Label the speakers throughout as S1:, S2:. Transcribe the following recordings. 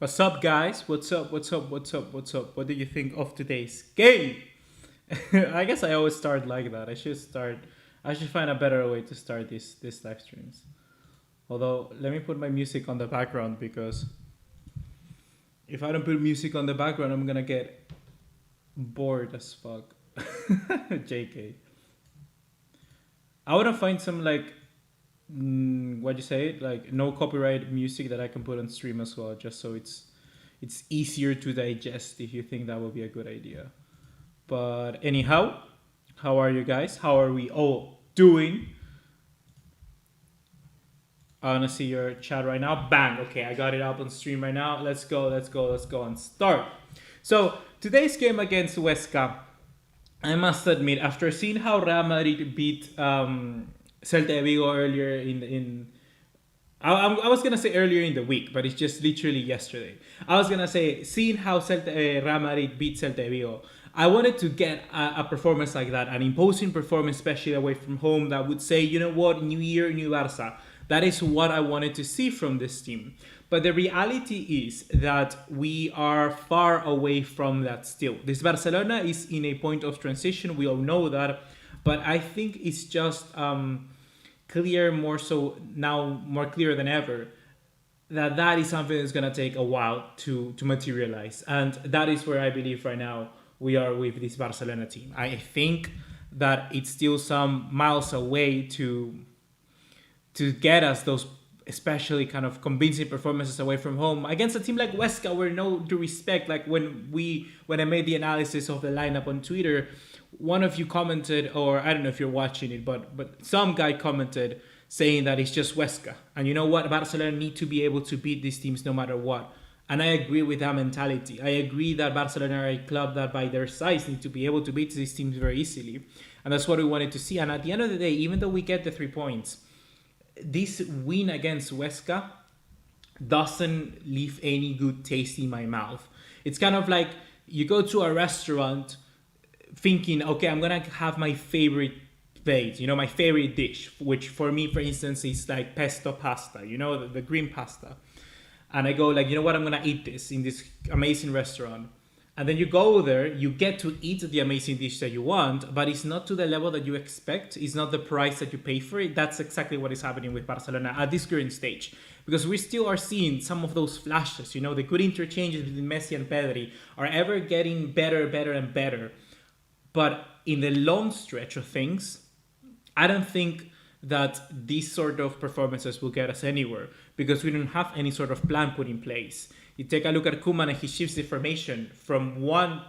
S1: What's up, guys? What's up? What's up? What's up? What's up? What do you think of today's game? I guess I always start like that. I should find a better way to start these live streams. Although, let me put my music on the background because if I don't put music on the background, I'm gonna get bored as fuck. JK. I wanna find some what'd you say? Like no copyright music that I can put on stream as well, just so it's easier to digest if you think that would be a good idea. But anyhow, how are you guys? How are we all doing? I wanna see your chat right now. Bang! Okay, I got it up on stream right now. Let's go and start. So today's game against Huesca, I must admit, after seeing how Real Madrid beat Celta de Vigo earlier I was gonna say earlier in the week, but it's just literally yesterday. I was gonna say, seeing how Real Madrid beat Celta de Vigo, I wanted to get a performance like that, an imposing performance, especially away from home, that would say, you know what, new year, new Barca. That is what I wanted to see from this team. But the reality is that we are far away from that still. This Barcelona is in a point of transition. We all know that. But I think it's just clear, more so now, more clear than ever, that is something that's going to take a while to materialize. And that is where I believe right now we are with this Barcelona team. I think that it's still some miles away to get us those especially kind of convincing performances away from home against a team like Huesca, where no due respect, like when I made the analysis of the lineup on Twitter, one of you commented, or I don't know if you're watching it, but some guy commented saying that it's just Huesca. And you know what? Barcelona need to be able to beat these teams no matter what. And I agree with that mentality. I agree that Barcelona are a club that by their size need to be able to beat these teams very easily. And that's what we wanted to see. And at the end of the day, even though we get the 3 points, this win against Huesca doesn't leave any good taste in my mouth. It's kind of like you go to a restaurant thinking, okay, I'm gonna have my favorite plate, my favorite dish, which for me, for instance, is like pesto pasta, the green pasta. And I go like, you know what, I'm gonna eat this in this amazing restaurant. And then you go there, you get to eat the amazing dish that you want, but it's not to the level that you expect. It's not the price that you pay for it. That's exactly what is happening with Barcelona at this current stage. Because we still are seeing some of those flashes, the good interchanges between Messi and Pedri are ever getting better and better. But in the long stretch of things, I don't think that these sort of performances will get us anywhere because we don't have any sort of plan put in place. You take a look at Koeman and he shifts the formation from one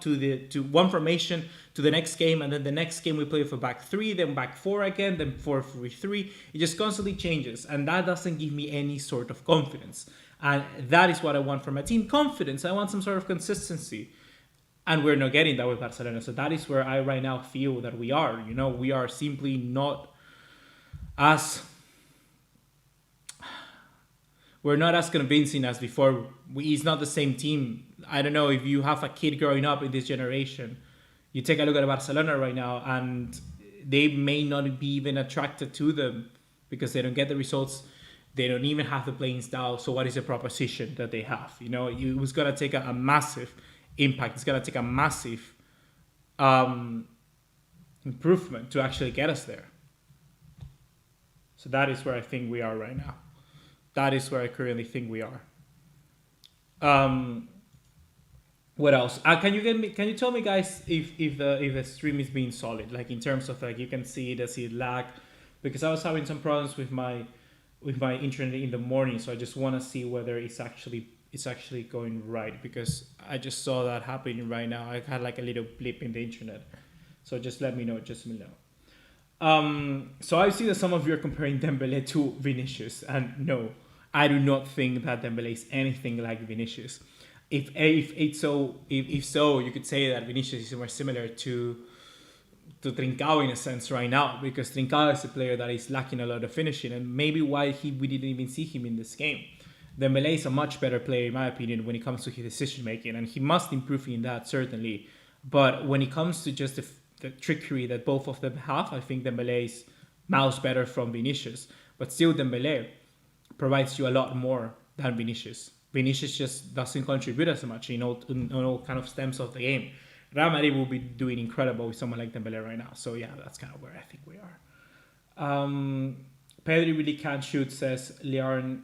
S1: formation to the next game, and then the next game we play for back 3, then back 4 again, then 4-3-3. It just constantly changes, and that doesn't give me any sort of confidence. And that is what I want from a team: confidence. I want some sort of consistency. And we're not getting that with Barcelona. So that is where I right now feel that we are. We are simply not as... We're not as convincing as before. It's not the same team. I don't know if you have a kid growing up in this generation. You take a look at Barcelona right now and they may not be even attracted to them because they don't get the results. They don't even have the playing style. So what is the proposition that they have? It was going to take a massive impact. It's going to take a massive improvement to actually get us there. So that is where I think we are right now. That is where I currently think we are. What else? Can you tell me, guys, if the stream is being solid, like in terms of like you can see it, does it lag? Because I was having some problems with my internet in the morning, so I just want to see whether it's actually going right, because I just saw that happening right now. I had like a little blip in the internet, so just let me know. So I see that some of you are comparing Dembele to Vinicius, and no, I do not think that Dembele is anything like Vinicius. If so, you could say that Vinicius is more similar to Trincao in a sense right now, because Trincao is a player that is lacking a lot of finishing, and maybe why we didn't even see him in this game. Dembele is a much better player, in my opinion, when it comes to his decision making, and he must improve in that, certainly. But when it comes to just the trickery that both of them have, I think Dembele is miles better from Vinicius. But still, Dembele provides you a lot more than Vinicius. Vinicius just doesn't contribute as much in all kind of stems of the game. Real Madrid will be doing incredible with someone like Dembele right now. So yeah, that's kind of where I think we are. Pedri really can't shoot, says Leon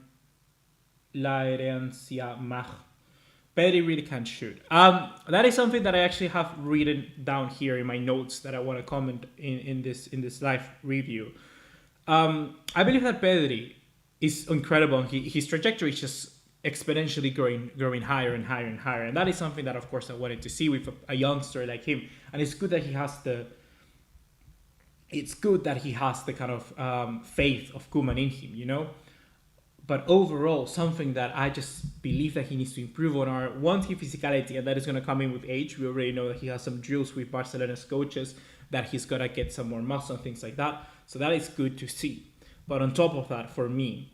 S1: Laerencia Mach. Pedri really can't shoot. That is something that I actually have written down here in my notes that I want to comment in this live review. I believe that Pedri is incredible. His trajectory is just exponentially growing higher and higher and higher, and that is something that, of course, I wanted to see with a youngster like him. And it's good that he has the kind of faith of Koeman in him, But overall, something that I just believe that he needs to improve on are, one, his physicality, and that is going to come in with age. We already know that he has some drills with Barcelona's coaches, that he's going to get some more muscle and things like that. So that is good to see. But on top of that, for me,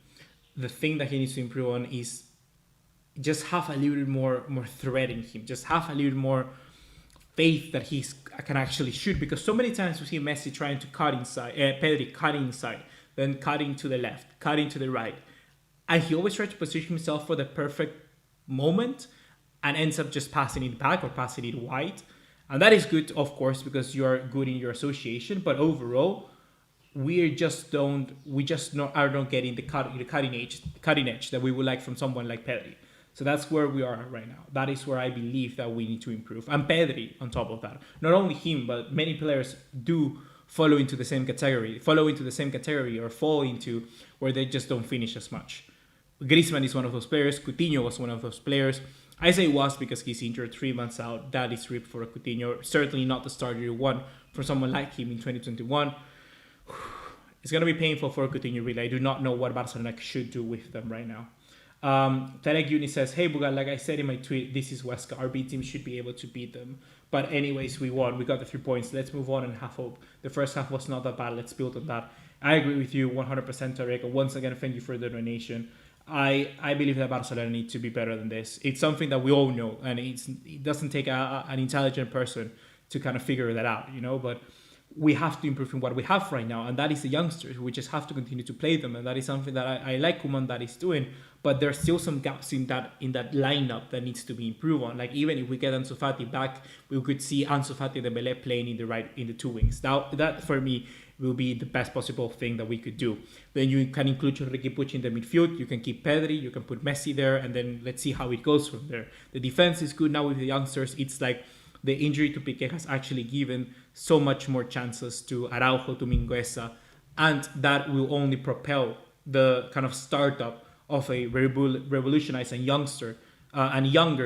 S1: the thing that he needs to improve on is just have a little bit more threat in him. Just have a little more faith that he can actually shoot. Because so many times we see Messi trying to cut inside, Pedri cutting inside, then cutting to the left, cutting to the right. And he always tries to position himself for the perfect moment and ends up just passing it back or passing it wide. And that is good, of course, because you are good in your association. But overall, we just not getting the cutting edge that we would like from someone like Pedri. So that's where we are right now. That is where I believe that we need to improve. And Pedri, on top of that, not only him, but many players do fall into the same category or fall into where they just don't finish as much. Griezmann is one of those players. Coutinho was one of those players. I say was because he's injured 3 months out. That is ripped for Coutinho. Certainly not the starter you want for someone like him in 2021. It's going to be painful for Coutinho, really. I do not know what Barcelona should do with them right now. Tarek Uni says, hey, Buga, like I said in my tweet, this is Huesca. Our B team should be able to beat them. But anyways, we won. We got the 3 points. Let's move on and have hope. The first half was not that bad. Let's build on that. I agree with you 100%, Tarek. Once again, thank you for the donation. I believe that Barcelona needs to be better than this. It's something that we all know, and it doesn't take an intelligent person to kind of figure that out, but we have to improve in what we have right now, and that is the youngsters. We just have to continue to play them, and that is something that I like Koeman that is doing, but there's still some gaps in that lineup that needs to be improved on. Like, even if we get Ansu Fati back, we could see Ansu Fati and Dembele playing in the two wings. Now, that for me will be the best possible thing that we could do. Then you can include Ricky Puig in the midfield, you can keep Pedri, you can put Messi there, and then let's see how it goes from there. The defense is good now with the youngsters. It's like the injury to Piqué has actually given so much more chances to Araujo, to Mingueza, and that will only propel the kind of startup of a revolutionized and younger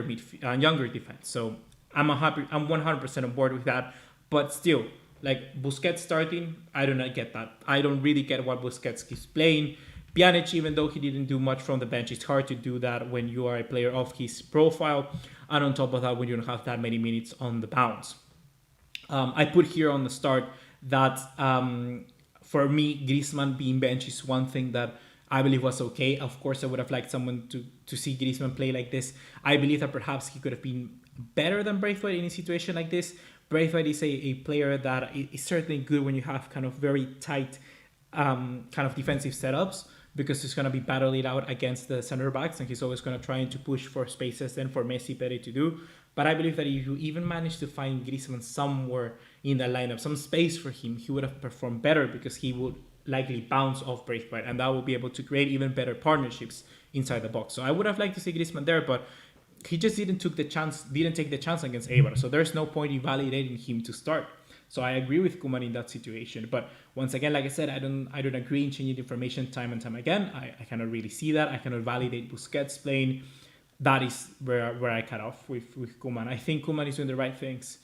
S1: defense. So I'm 100% on board with that. But still, like Busquets starting, I do not get that. I don't really get what Busquets keeps playing. Pjanic, even though he didn't do much from the bench, it's hard to do that when you are a player of his profile. And on top of that, when you don't have that many minutes on the bounce. I put here on the start that for me, Griezmann being benched is one thing that I believe was okay. Of course, I would have liked someone to see Griezmann play like this. I believe that perhaps he could have been better than Braithwaite in a situation like this. Braithwaite is a player that is certainly good when you have kind of very tight kind of defensive setups, because he's going to be battling out against the center backs, and he's always going to try to push for spaces and for Messi better to do. But I believe that if you even manage to find Griezmann somewhere in the lineup, some space for him, he would have performed better, because he would likely bounce off Braithwaite, and that will be able to create even better partnerships inside the box. So I would have liked to see Griezmann there, but he just didn't take the chance against Eibar. So there's no point in validating him to start. So I agree with Koeman in that situation. But once again, like I said, I don't agree in changing information time and time again. I cannot really see that. I cannot validate Busquets playing. That is where I cut off with Koeman. I think Koeman is doing the right things,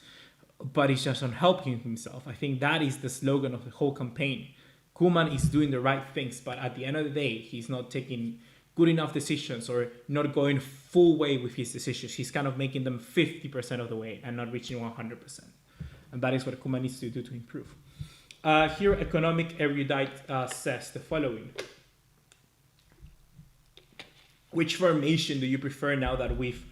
S1: but he's just not helping himself. I think that is the slogan of the whole campaign. Koeman is doing the right things, but at the end of the day, he's not taking good enough decisions or not going full way with his decisions. He's kind of making them 50% of the way and not reaching 100%. And that is what Koeman needs to do to improve. Here, Economic Erudite says the following. Which formation do you prefer now that we've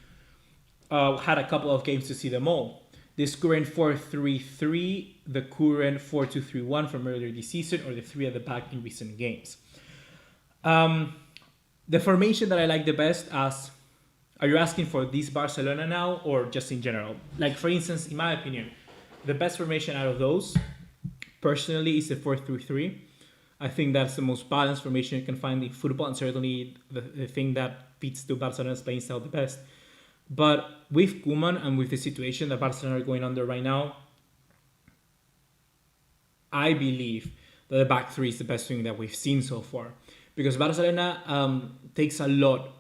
S1: had a couple of games to see them all? This current 4-3-3, the current 4-2-3-1 from earlier this season, or the three at the back in recent games? The formation that I like the best, as Are you asking for this Barcelona now or just in general? Like, for instance, in my opinion, the best formation out of those, personally, is the 4-3-3. I think that's the most balanced formation you can find in football, and certainly the thing that fits to Barcelona's playing style the best. But with Koeman and with the situation that Barcelona are going under right now, I believe that the back three is the best thing that we've seen so far. Because Barcelona takes a lot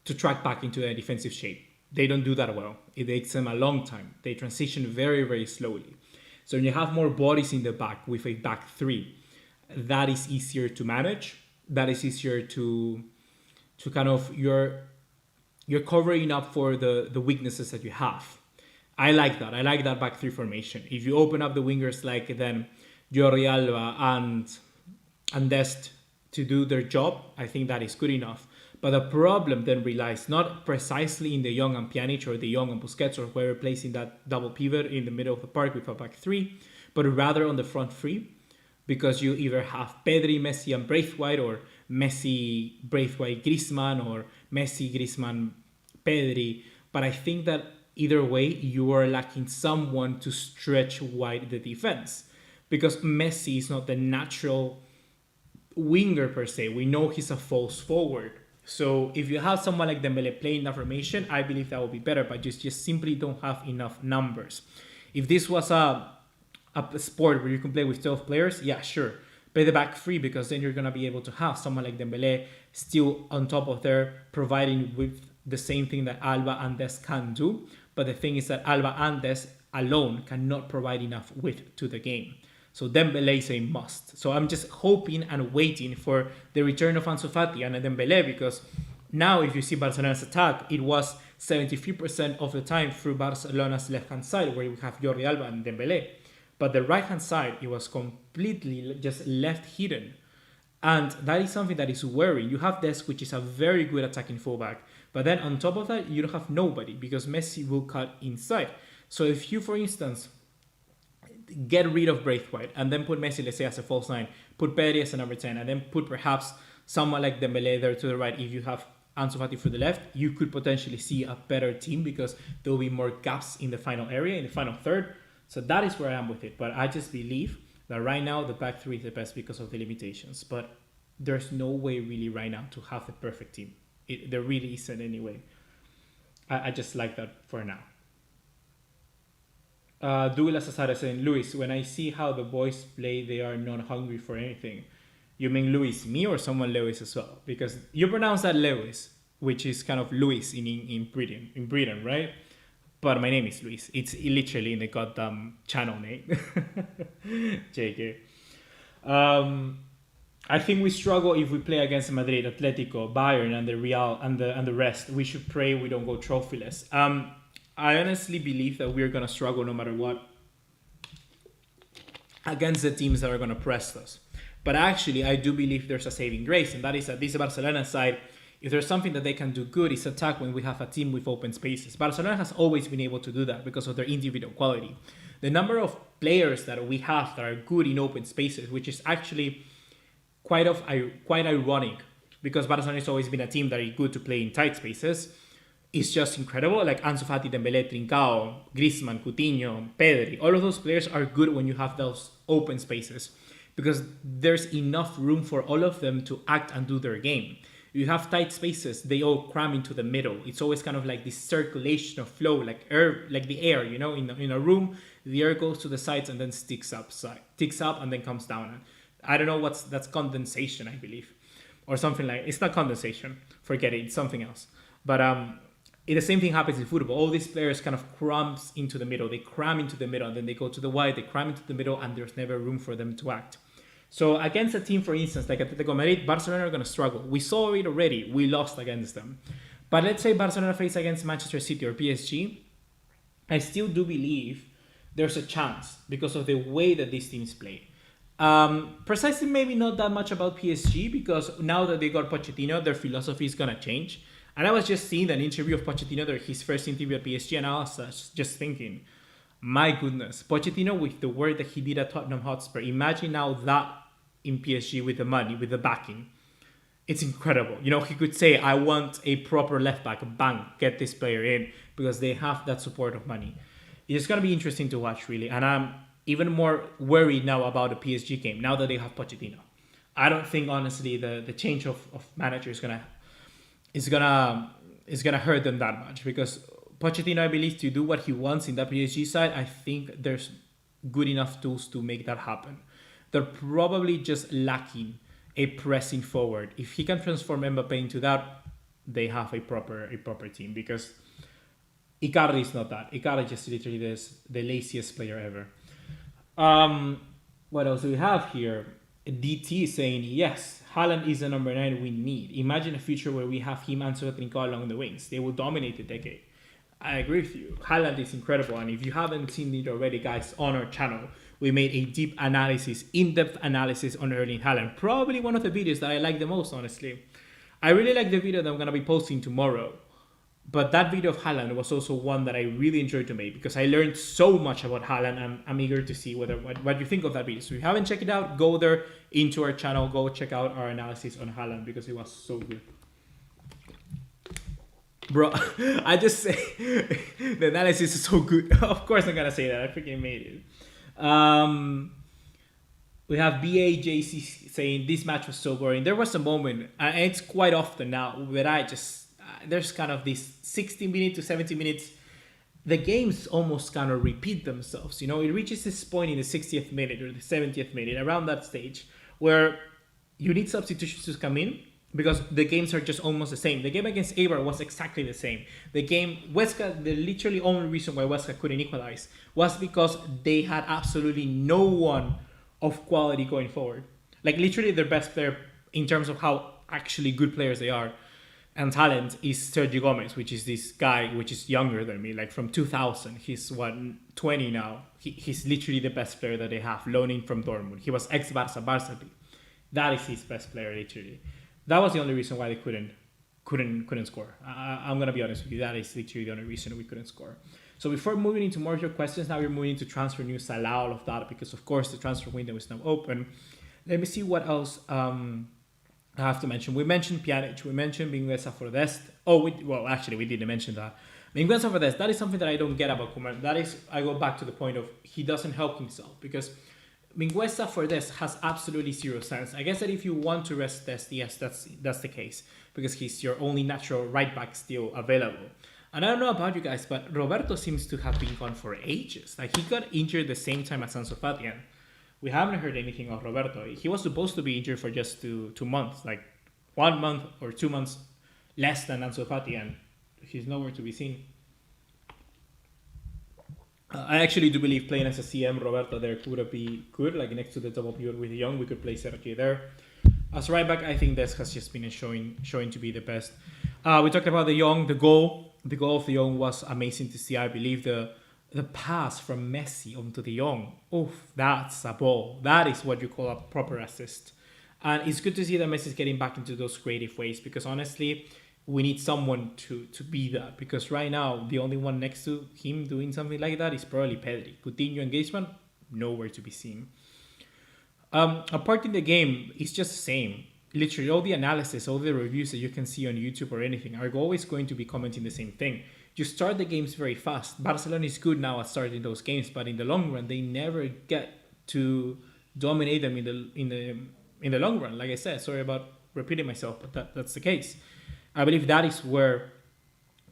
S1: to track back into their defensive shape. They don't do that well. It takes them a long time. They transition very, very slowly. So when you have more bodies in the back with a back three, that is easier to manage. That is easier to kind of you're covering up for the weaknesses that you have. I like that. I like that back three formation. If you open up the wingers like then Jordi Alba and Dest to do their job, I think that is good enough. But the problem then relies not precisely in De Jong and Pjanic or De Jong and Busquets or whoever plays in that double pivot in the middle of the park with a back three, but rather on the front three, because you either have Pedri, Messi and Braithwaite, or Messi, Braithwaite, Griezmann, or Messi, Griezmann, Pedri. But I think that either way, you are lacking someone to stretch wide the defense, because Messi is not the natural winger per se. We know he's a false forward. So if you have someone like Dembele playing that formation, I believe that would be better, but just simply don't have enough numbers. If this was a sport where you can play with 12 players, yeah, sure. Play the back three, because then you're going to be able to have someone like Dembele still on top of there, providing with the same thing that Alba and Des can do. But the thing is that Alba and Des alone cannot provide enough width to the game. So Dembele is a must. So I'm just hoping and waiting for the return of Ansu Fati and Dembele, because now if you see Barcelona's attack, it was 73% of the time through Barcelona's left-hand side, where we have Jordi Alba and Dembele. But the right-hand side, it was completely just left hidden. And that is something that is worrying. You have Des, which is a very good attacking fullback. But then on top of that, you don't have nobody, because Messi will cut inside. So if you, for instance, get rid of Braithwaite and then put Messi, let's say, as a false nine, put Pedri as a number 10, and then put perhaps someone like Dembele there to the right, if you have Ansu Fati for the left, you could potentially see a better team, because there will be more gaps in the final area, in the final third. So that is where I am with it. But I just believe that right now the back three is the best because of the limitations. But there's no way really right now to have the perfect team. There really isn't anyway. I just like that for now. Douglas Azar saying, Luis, when I see how the boys play, they are not hungry for anything. You mean Luis, me, or someone Lewis as well? Because you pronounce that Lewis, which is kind of Luis in Britain, right? But my name is Luis. It's literally in the goddamn channel name. JK. I think we struggle if we play against Madrid, Atletico, Bayern, and the Real and the rest. We should pray we don't go trophyless. I honestly believe that we're going to struggle no matter what against the teams that are going to press us. But actually, I do believe there's a saving grace, and that is that this Barcelona side, if there's something that they can do good, is attack when we have a team with open spaces. Barcelona has always been able to do that because of their individual quality. The number of players that we have that are good in open spaces, which is actually quite ironic, because Barcelona has always been a team that is good to play in tight spaces, is just incredible. Like Ansu Fati, Dembele, Trincao, Griezmann, Coutinho, Pedri, all of those players are good when you have those open spaces, because there's enough room for all of them to act and do their game. You have tight spaces, they all cram into the middle. It's always kind of like this circulation of flow, like air, like the air, you know, in a room, the air goes to the sides and then ticks up and then comes down. I don't know that's condensation, I believe, or something like, it's not condensation, forget it, it's something else. But the same thing happens in football. All these players kind of cramps into the middle. They cram into the middle, and then they go to the wide, they cram into the middle, and there's never room for them to act. So against a team, for instance, like Atletico Madrid, Barcelona are going to struggle. We saw it already. We lost against them. But let's say Barcelona face against Manchester City or PSG. I still do believe there's a chance because of the way that these teams play. Precisely maybe not that much about PSG, because now that they got Pochettino, their philosophy is going to change. And I was just seeing an interview of Pochettino, his first interview at PSG, and I was just thinking, my goodness, Pochettino with the work that he did at Tottenham Hotspur, imagine now that in PSG with the money, with the backing. it's incredible. You know, he could say, I want a proper left back, bang, get this player in, because they have that support of money. It's going to be interesting to watch, really. And I'm even more worried now about the PSG game, now that they have Pochettino. I don't think, honestly, the change of manager is gonna hurt them that much, because Pochettino, I believe, to do what he wants in that PSG side, I think there's good enough tools to make that happen. They're probably just lacking a pressing forward. If he can transform Mbappe into that, they have a proper team, because Icardi is not that. Icardi just literally the laziest player ever. What else do we have here? DT saying, yes, Haaland is the number 9 we need. Imagine a future where we have him and Trincao along the wings. They will dominate the decade. I agree with you. Haaland is incredible. And if you haven't seen it already, guys, on our channel, we made a deep analysis, in-depth analysis on Erling Haaland. Probably one of the videos that I like the most, honestly. I really like the video that I'm going to be posting tomorrow. But that video of Haaland was also one that I really enjoyed to make, because I learned so much about Haaland, and I'm eager to see what you think of that video. So if you haven't checked it out, go there into our channel, go check out our analysis on Haaland, because it was so good. Bro, I just say the analysis is so good. Of course I'm gonna say that. I freaking made it. We have BAJC saying this match was so boring. There was a moment, and it's quite often now, where I just there's kind of this 60 minutes to 70 minutes. The games almost kind of repeat themselves. You know, it reaches this point in the 60th minute or the 70th minute, around that stage, where you need substitutions to come in, because the games are just almost the same. The game against Eibar was exactly the same. The game, Huesca, the literally only reason why Huesca couldn't equalize was because they had absolutely no one of quality going forward. Like, literally their best player in terms of how actually good players they are and talent is Sergio Gomez, which is this guy which is younger than me, like from 2000. He's 20 now. He's literally the best player that they have, loaning from Dortmund. He was ex-Barca B. That is his best player, literally. That was the only reason why they couldn't score. I'm gonna be honest with you. That is literally the only reason we couldn't score. So before moving into more of your questions, now we're moving into transfer news, Salah, all of that, because of course the transfer window is now open. Let me see what else I have to mention. We mentioned Pjanic. We mentioned Mingueza for Dest. We didn't mention that. Mingueza for Dest. That is something that I don't get about Koeman. That is, I go back to the point of he doesn't help himself, because Mingueza for this has absolutely zero sense. I guess that if you want to rest Dest, yes, that's the case, because he's your only natural right back still available. And I don't know about you guys, but Roberto seems to have been gone for ages. Like, he got injured the same time as Ansu Fati, and we haven't heard anything of Roberto. He was supposed to be injured for just two months, like 1 month or 2 months less than Ansu Fati, and he's nowhere to be seen. I actually do believe playing as a CM, Roberto there could be good, like next to the double pivot with Young. We could play Sergi there. As right back, I think Des has just been showing to be the best. We talked about the Young, the goal. The goal of the Young was amazing to see. I believe the pass from Messi onto the Young. Oof, that's a ball. That is what you call a proper assist. And it's good to see that Messi's getting back into those creative ways, because honestly, we need someone to be that, because right now the only one next to him doing something like that is probably Pedri. Coutinho and Griezmann, nowhere to be seen. Apart in the game, it's just the same. Literally all the analysis, all the reviews that you can see on YouTube or anything are always going to be commenting the same thing. You start the games very fast. Barcelona is good now at starting those games, but in the long run, they never get to dominate them in the long run. Like I said, sorry about repeating myself, but that's the case. I believe that is where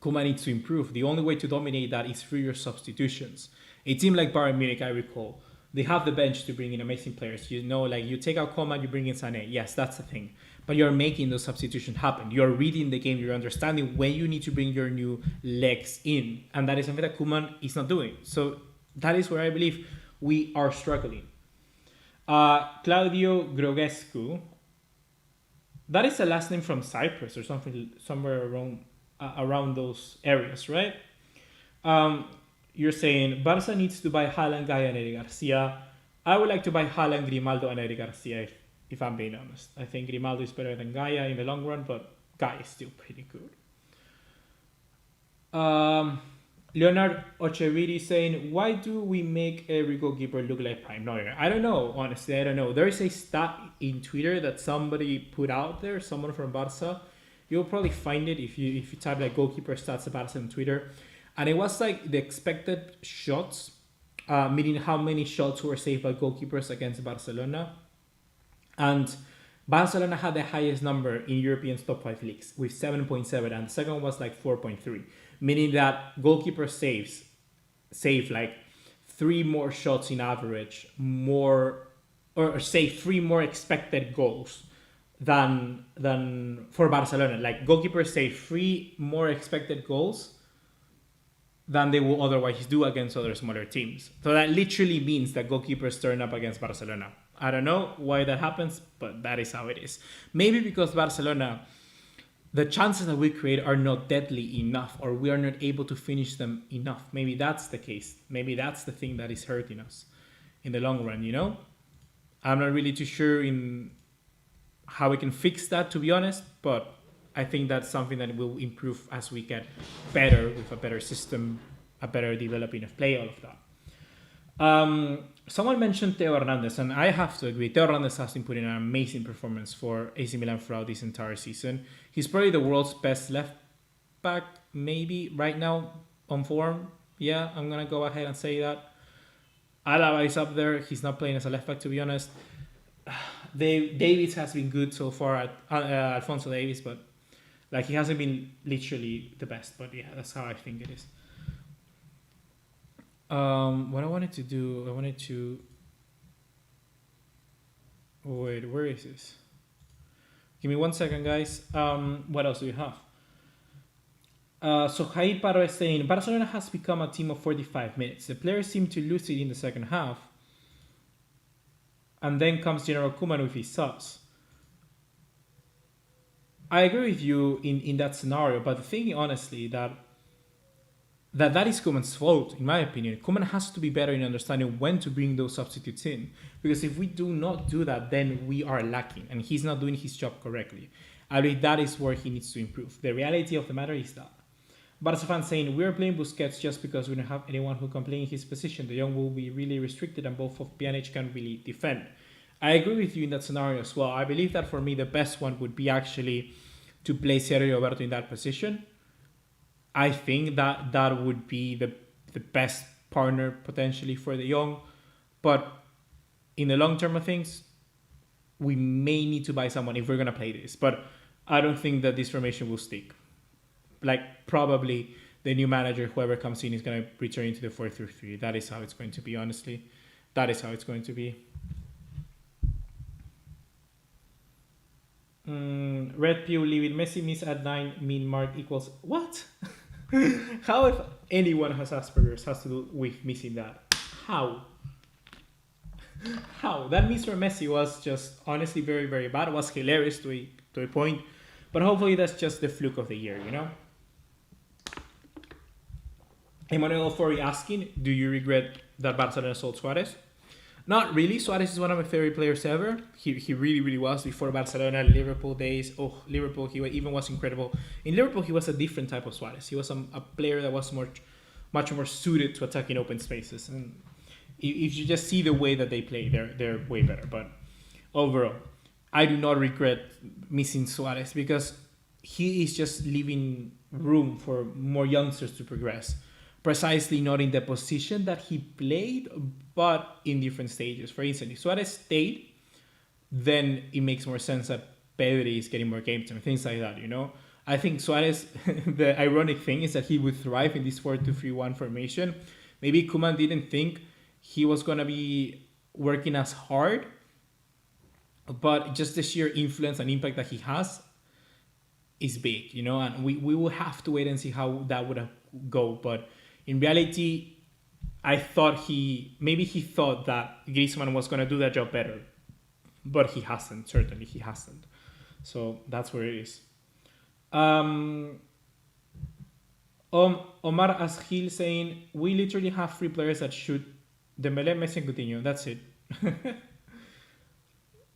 S1: Koeman needs to improve. The only way to dominate that is through your substitutions. A team like Bayern Munich, I recall, they have the bench to bring in amazing players. You know, like you take out Koeman, you bring in Sané. Yes, that's the thing. But you're making those substitutions happen. You're reading the game. You're understanding when you need to bring your new legs in. And that is something that Koeman is not doing. So that is where I believe we are struggling. Claudio Grogescu. That is a last name from Cyprus or something, somewhere around those areas, right? You're saying Barca needs to buy Haaland, Gaia, and Eric Garcia. I would like to buy Haaland, Grimaldo, and Eric Garcia, if I'm being honest. I think Grimaldo is better than Gaia in the long run, but Gaia is still pretty good. Leonard Ocheviri saying, why do we make every goalkeeper look like Prime Neuer? I don't know, honestly, I don't know. There is a stat in Twitter that somebody put out there, someone from Barca. You'll probably find it if you type like goalkeeper stats of Barca on Twitter. And it was like the expected shots, meaning how many shots were saved by goalkeepers against Barcelona. And Barcelona had the highest number in European top 5 leagues with 7.7, and the second one was like 4.3, meaning that goalkeeper save like 3 more shots in average, more, or say 3 more expected goals than for Barcelona. Like goalkeepers save 3 more expected goals than they will otherwise do against other smaller teams. So that literally means that goalkeepers turn up against Barcelona. I don't know why that happens, but that is how it is. Maybe because Barcelona, the chances that we create are not deadly enough, or we are not able to finish them enough. Maybe that's the case. Maybe that's the thing that is hurting us in the long run, you know? I'm not really too sure in how we can fix that, to be honest, but I think that's something that will improve as we get better with a better system, a better developing of play, all of that. Someone mentioned Theo Hernandez, and I have to agree. Theo Hernandez has been putting an amazing performance for AC Milan throughout this entire season. He's probably the world's best left back, maybe right now on form. Yeah, I'm gonna go ahead and say that. Alaba is up there. He's not playing as a left back, to be honest. Davies has been good so far, Alfonso Davies, but like he hasn't been literally the best. But yeah, that's how I think it is. What I wanted to do, wait, where is this? Give me 1 second, guys. What else do we have? So Jair Paro is saying, Barcelona has become a team of 45 minutes. The players seem to lose it in the second half. And then comes Guillermo Koeman with his subs. I agree with you in that scenario, but the thing, honestly, that is Koeman's fault, in my opinion. Koeman has to be better in understanding when to bring those substitutes in. Because if we do not do that, then we are lacking, and he's not doing his job correctly. I believe that is where he needs to improve. The reality of the matter is that Barca fans saying, we are playing Busquets just because we don't have anyone who can play in his position. De Jong will be really restricted, and both of Pjanic can really defend. I agree with you in that scenario as well. I believe that for me, the best one would be actually to play Sergio Roberto in that position. I think that would be the best partner potentially for De Jong. But in the long term of things, we may need to buy someone if we're going to play this. But I don't think that this formation will stick. Like, probably the new manager, whoever comes in, is going to return into the 4-3-3. That is how it's going to be, honestly. That is how it's going to be. Red Pew leaving Messi miss at 9 mean mark equals what? How, if anyone has Asperger's, has to do with missing that? How? That miss from Messi was just honestly very, very bad. It was hilarious to a point, but hopefully that's just the fluke of the year, you know? Emmanuel Fori asking, do you regret that Barcelona sold Suarez? Not really. Suarez is one of my favorite players ever. He really, really was before Barcelona, Liverpool days. Oh, Liverpool, he even was incredible. In Liverpool, he was a different type of Suarez. He was a player that was much more suited to attacking open spaces. And if you just see the way that they play, they're way better. But overall, I do not regret missing Suarez because he is just leaving room for more youngsters to progress. Precisely not in the position that he played, but in different stages. For instance, if Suarez stayed, then it makes more sense that Pedri is getting more game time, things like that, you know? I think Suarez, the ironic thing is that he would thrive in this 4-2-3-1 formation. Maybe Koeman didn't think he was going to be working as hard, but just the sheer influence and impact that he has is big, you know? And we will have to wait and see how that would go, but in reality, I thought he thought that Griezmann was going to do that job better, but he hasn't. Certainly, he hasn't. So that's where it is. Omar Asgil saying, we literally have 3 players that shoot Dembele, Messi, and Coutinho. That's it.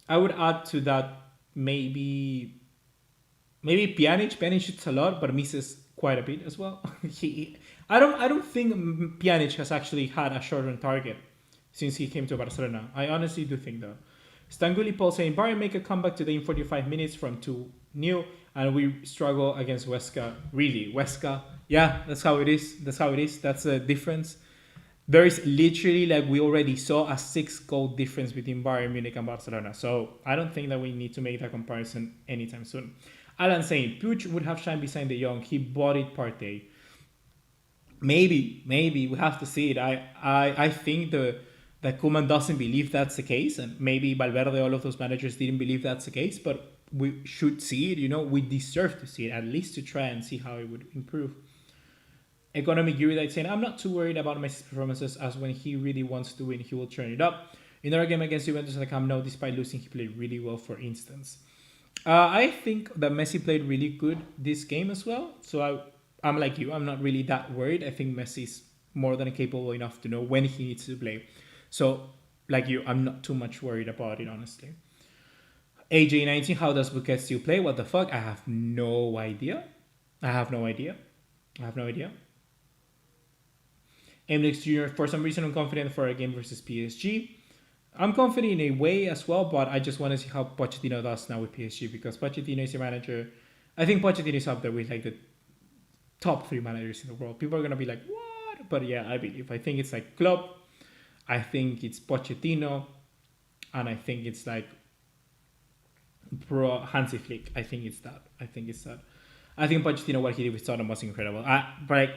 S1: I would add to that maybe Pjanic. Pjanic shoots a lot, but misses quite a bit as well. I don't think Pjanic has actually had a short-run target since he came to Barcelona. I honestly do think though. Stanguli Paul saying Bayern make a comeback today in 45 minutes from 2-0 and we struggle against Huesca. Really, Huesca? Yeah, that's how it is. That's the difference. There is literally, like we already saw, a 6-goal difference between Bayern Munich and Barcelona. So I don't think that we need to make that comparison anytime soon. Alan saying Puig would have shined beside De Jong. He bodied Partey. Maybe we have to see it. I think that Koeman doesn't believe that's the case, and maybe Valverde, all of those managers didn't believe that's the case. But we should see it. We deserve to see it, at least to try and see how it would improve. Economic Euride saying, I'm not too worried about Messi's performances, as when he really wants to win, he will turn it up. In our game against Juventus at the Camp Nou, despite losing, he played really well, for instance. I think that Messi played really good this game as well. So I'm like you, I'm not really that worried. I think Messi's more than capable enough to know when he needs to play. So, like you, I'm not too much worried about it, honestly. AJ19, how does Busquets still play? What the fuck? I have no idea. MX Jr., for some reason, I'm confident for a game versus PSG. I'm confident in a way as well, but I just want to see how Pochettino does now with PSG, because Pochettino is a manager. I think Pochettino is up there with like the top 3 managers in the world. People are going to be like, what? But yeah, I believe. I think it's like Klopp. I think it's Pochettino. And I think it's like Hansi Flick. I think it's that. I think Pochettino, what he did with Tottenham was incredible. But like,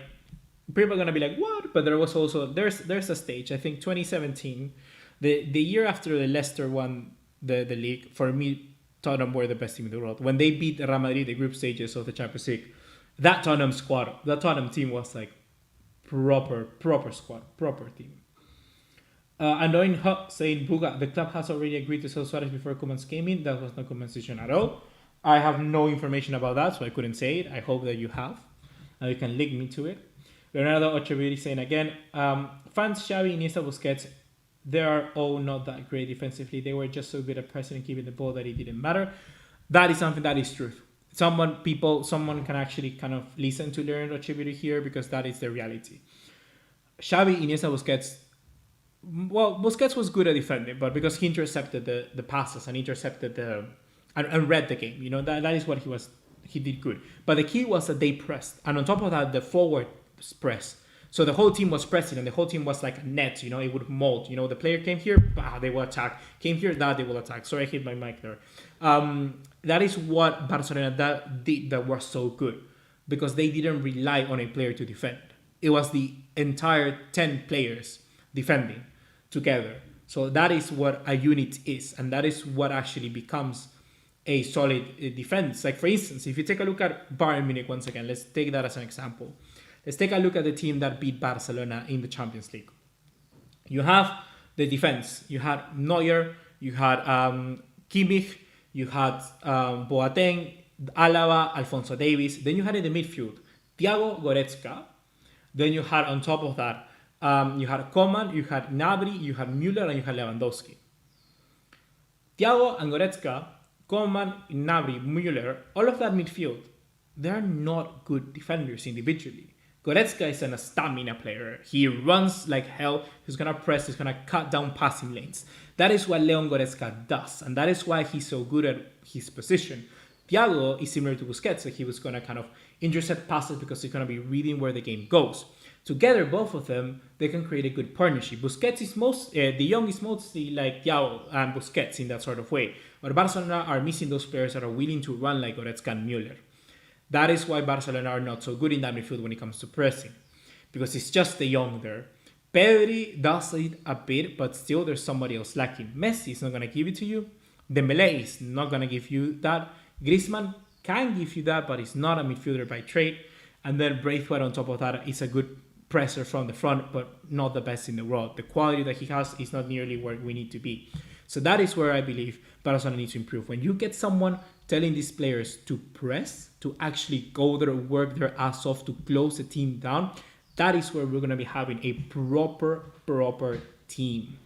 S1: people are gonna be like, what? But there was also there's a stage. I think 2017, the year after the Leicester won the league. For me, Tottenham were the best team in the world. When they beat Real Madrid, the group stages of the Champions League, that Tottenham team was like proper squad, proper team. Annoying Hut saying, Buga, the club has already agreed to sell Suarez before Koeman came in. That was no compensation at all. I have no information about that, so I couldn't say it. I hope that you have, and you can link me to it. Leonardo Ochovieri saying again, fans Xavi, Iniesta, Busquets, they are all not that great defensively. They were just so good at pressing and keeping the ball that it didn't matter. That is something that is truth. Someone can actually kind of listen to Leonardo Ochovieri here, because that is the reality. Xavi, Iniesta, Busquets. Well, Busquets was good at defending, but because he intercepted the passes and intercepted and read the game, that is what he did good. But the key was that they pressed, and on top of that, the forward press. So the whole team was pressing, and the whole team was like a net. It would mold. The player came here, they will attack. Came here, they will attack. Sorry, I hit my mic there. That is what Barcelona did that was so good, because they didn't rely on a player to defend. It was the entire 10 players defending together. So that is what a unit is, and that is what actually becomes a solid defense. Like, for instance, if you take a look at Bayern Munich once again, let's take that as an example. Let's take a look at the team that beat Barcelona in the Champions League. You have the defense. You had Neuer, you had Kimmich, you had Boateng, Alaba, Alphonso Davies. Then you had in the midfield Thiago, Goretzka. Then you had on top of that, you had Koeman, you had Gnabry, you had Müller, and you had Lewandowski. Thiago and Goretzka, Koeman, Gnabry, Müller, all of that midfield, they're not good defenders individually. Goretzka is a stamina player. He runs like hell. He's going to press. He's going to cut down passing lanes. That is what Leon Goretzka does. And that is why he's so good at his position. Thiago is similar to Busquets. So he was going to kind of intercept passes because he's going to be reading where the game goes. Together, both of them, they can create a good partnership. Busquets is De Jong is mostly like Thiago and Busquets in that sort of way. But Barcelona are missing those players that are willing to run like Goretzka and Müller. That is why Barcelona are not so good in that midfield when it comes to pressing, because it's just De Jong there. Pedri does it a bit, but still there's somebody else lacking. Messi is not going to give it to you. Dembélé is not going to give you that. Griezmann can give you that, but he's not a midfielder by trade. And then Braithwaite on top of that is a good presser from the front, but not the best in the world. The quality that he has is not nearly where we need to be. So that is where I believe Barcelona needs to improve. When you get someone telling these players to press, to actually go there, work their ass off to close the team down, that is where we're going to be having a proper team.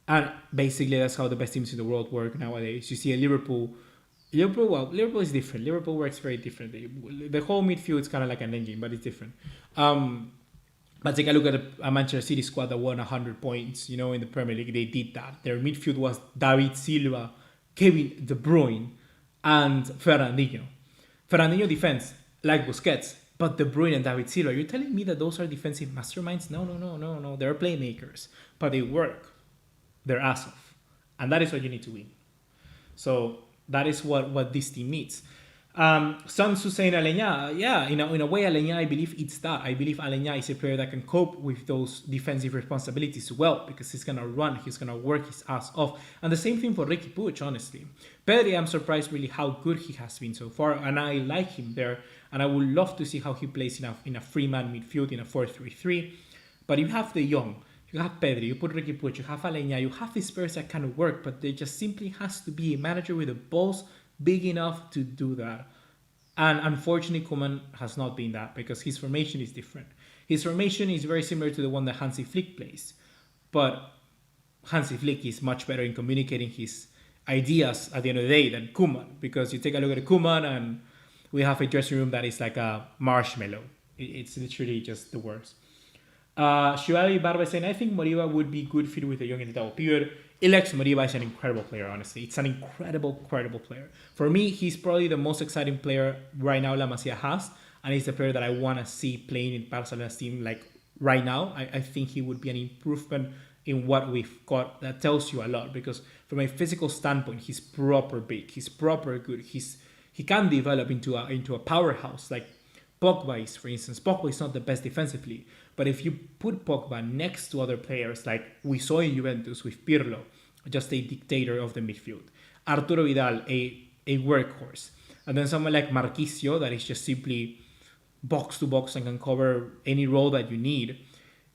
S1: And basically that's how the best teams in the world work nowadays. You see a Liverpool Liverpool is different. Liverpool works very differently. The whole midfield is kind of like an engine, but it's different. But take a look at a Manchester City squad that won 100 points, in the Premier League. They did that. Their midfield was David Silva, Kevin De Bruyne, and Fernandinho. Fernandinho defense, like Busquets, but De Bruyne and David Silva. You're telling me that those are defensive masterminds? No. They're playmakers, but they work their ass off. And that is what you need to win. So that is what this team needs. Sun Tzu saying Alenya, yeah, in a way, Alenya, I believe it's that. I believe Alenya is a player that can cope with those defensive responsibilities well, because he's going to run, he's going to work his ass off. And the same thing for Ricky Puig, honestly. Pedri, I'm surprised really how good he has been so far, and I like him there, and I would love to see how he plays in a free-man midfield, in a 4-3-3. But you have the young, you have Pedri, you put Ricky Puig, you have Alenya, you have these players that can work, but there just simply has to be a manager with the balls big enough to do that. And unfortunately, Koeman has not been that, because his formation is different. His formation is very similar to the one that Hansi Flick plays. But Hansi Flick is much better in communicating his ideas at the end of the day than Koeman. Because you take a look at Koeman and we have a dressing room that is like a marshmallow. It's literally just the worst. Shuali Barba saying, I think Moriba would be good fit with the young Itao Pior. Alex Moriba is an incredible player, honestly. It's an incredible player. For me, he's probably the most exciting player right now La Masia has, and he's the player that I want to see playing in Barcelona's team like right now. I think he would be an improvement in what we've got. That tells you a lot, because from a physical standpoint, he's proper big, he's proper good. He can develop into a powerhouse like Pogba is, for instance. Pogba is not the best defensively, but if you put Pogba next to other players like we saw in Juventus with Pirlo, just a dictator of the midfield, Arturo Vidal, a workhorse, and then someone like Marquisio that is just simply box to box and can cover any role that you need,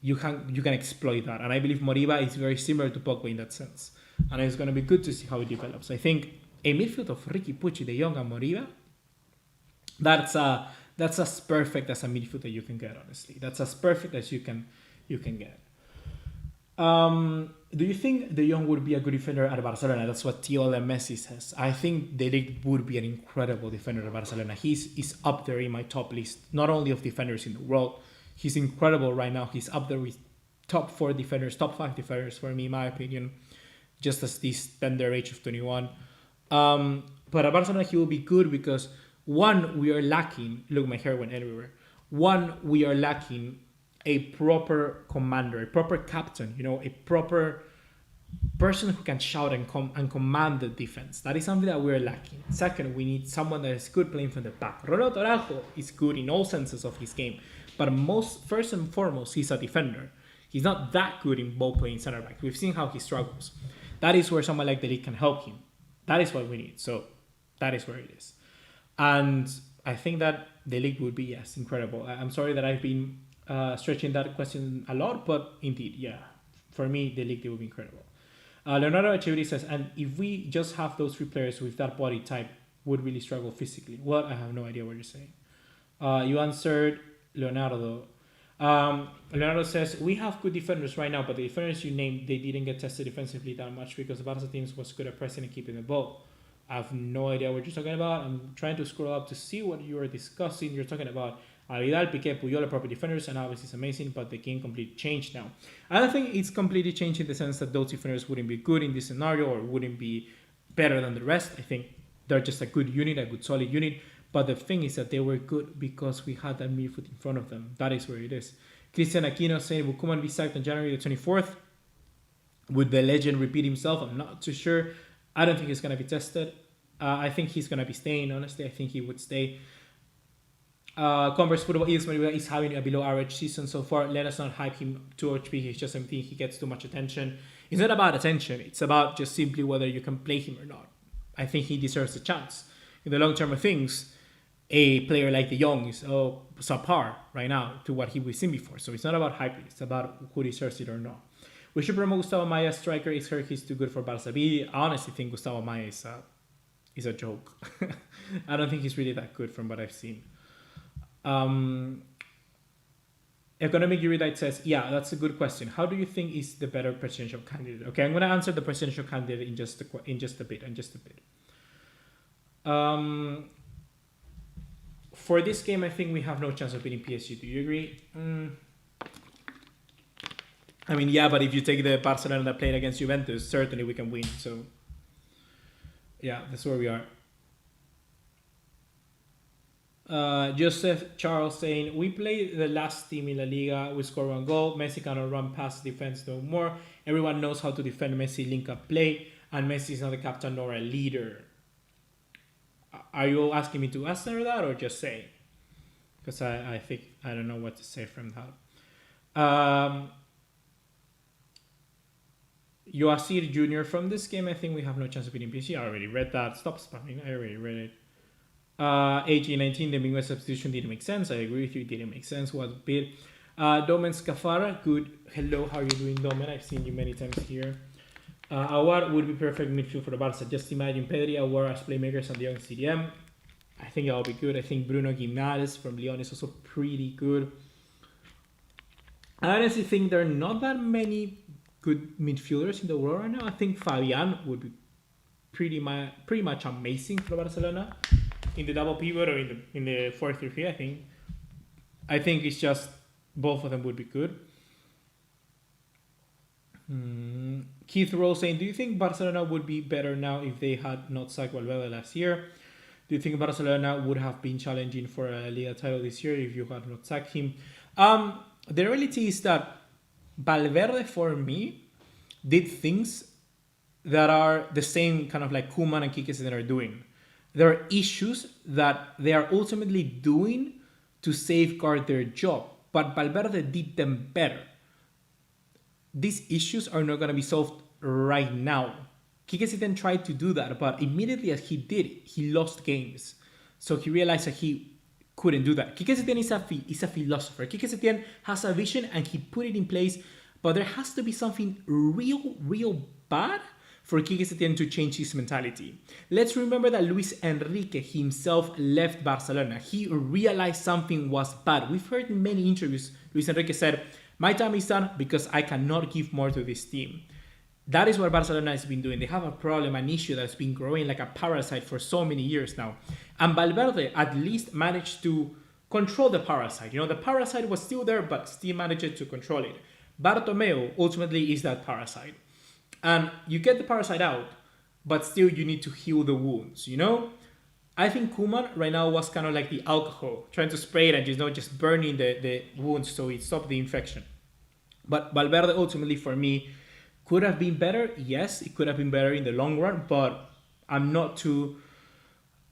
S1: you can exploit that. And I believe Moriba is very similar to Pogba in that sense, and it's going to be good to see how it develops. I think a midfield of Ricky Puig, De Jong, and Moriba, that's as perfect as a midfield that you can get, honestly. That's as perfect as you can get. Do you think De Jong would be a good defender at Barcelona? That's what TLM Messi says. I think De Ligt would be an incredible defender at Barcelona. He's up there in my top list, not only of defenders in the world. He's incredible right now. He's up there with top 4 defenders, top 5 defenders for me, in my opinion, just as this tender age of 21. But at Barcelona, he will be good because, one, we are lacking, look, my hair went everywhere. One, we are lacking a proper commander, a proper captain, a proper person who can shout and command the defense. That is something that we're lacking. Second, we need someone that is good playing from the back. Ronald Koeman is good in all senses of his game, but first and foremost, he's a defender. He's not that good in ball playing center back. We've seen how he struggles. That is where someone like De Ligt can help him. That is what we need. So that is where it is. And I think that De Ligt would be, yes, incredible. I'm sorry that I've been stretching that question a lot, but indeed, yeah, for me, De Ligt would be incredible. Leonardo Echeverri says, and if we just have those 3 players with that body type, would really struggle physically. Well, I have no idea what you're saying. You answered Leonardo. Leonardo says, we have good defenders right now, but the defenders you named, they didn't get tested defensively that much because the Barca teams was good at pressing and keeping the ball. I have no idea what you're talking about. I'm trying to scroll up to see what you are discussing. You're talking about Vidal, Piqué, Puyol are proper defenders, and obviously it's amazing, but the game completely changed now. I don't think it's completely changed in the sense that those defenders wouldn't be good in this scenario or wouldn't be better than the rest. I think they're just a good unit, a good solid unit. But the thing is that they were good because we had that midfield in front of them. That is where it is. Christian Aquino saying, will Koeman be sacked on January the 24th? Would the legend repeat himself? I'm not too sure. I don't think he's going to be tested. I think he's going to be staying, honestly. I think he would stay. Converse Football is having a below average season so far. Let us not hype him too much because he's just something he gets too much attention. It's not about attention. It's about just simply whether you can play him or not. I think he deserves a chance. In the long term of things, a player like De Jong is subpar right now to what he was seen before. So it's not about hype. It's about who deserves it or not. We should promote Gustavo Maya striker. Is heard he's too good for Barca B. I honestly think Gustavo Maya is a joke. I don't think he's really that good from what I've seen. Economic Erudite says, yeah, that's a good question. How do you think is the better presidential candidate? Okay, I'm going to answer the presidential candidate in just a bit. Um, for this game, I think we have no chance of beating PSG. Do you agree? I mean, yeah, but if you take the Barcelona that played against Juventus, certainly we can win. So, yeah, that's where we are. Joseph Charles saying, we played the last team in La Liga. We scored one goal. Messi cannot run past defense no more. Everyone knows how to defend Messi link-up play, and Messi is not a captain nor a leader. Are you asking me to answer that or just say? Because I think I don't know what to say from that. Yoasir Jr. from this game, I think we have no chance of beating PSG. I already read that. Stop spamming. I already read it. AG19, the Mingo substitution didn't make sense. I agree with you. It didn't make sense. Was a bit. Domen Scafara, good. Hello, how are you doing, Domen? I've seen you many times here. Awar would be perfect midfield for the Barca. Just imagine Pedri, Awar as playmakers and the young CDM. I think that'll be good. I think Bruno Guimaraes from Lyon is also pretty good. I honestly think there are not that many good midfielders in the world right now. I think Fabian would be pretty much amazing for Barcelona in the double pivot or in the 4-3-3. I think it's just both of them would be good. Keith Rose saying, do you think Barcelona would be better now if they had not sacked Valverde last year? Do you think Barcelona would have been challenging for a Liga title this year if you had not sacked him? The reality is that Valverde, for me, did things that are the same kind of like Koeman and Quique Setién are doing. There are issues that they are ultimately doing to safeguard their job, but Valverde did them better. These issues are not going to be solved right now. Quique Setién tried to do that, but immediately as he did, he lost games. So he realized that he couldn't do that. Quique Setién is a philosopher. Quique Setién has a vision and he put it in place, but there has to be something real bad for Quique Setién to change his mentality. Let's remember that Luis Enrique himself left Barcelona. He realized something was bad. We've heard in many interviews, Luis Enrique said, my time is done because I cannot give more to this team. That is what Barcelona has been doing. They have a problem, an issue that's been growing like a parasite for so many years now. And Valverde at least managed to control the parasite. You know, the parasite was still there, but still managed to control it. Bartomeu ultimately is that parasite. And you get the parasite out, but still you need to heal the wounds, you know? I think Koeman right now was kind of like the alcohol, trying to spray it and just burning the wounds so it stopped the infection. But Valverde ultimately, for me, could have been better. Yes, it could have been better in the long run, but I'm not too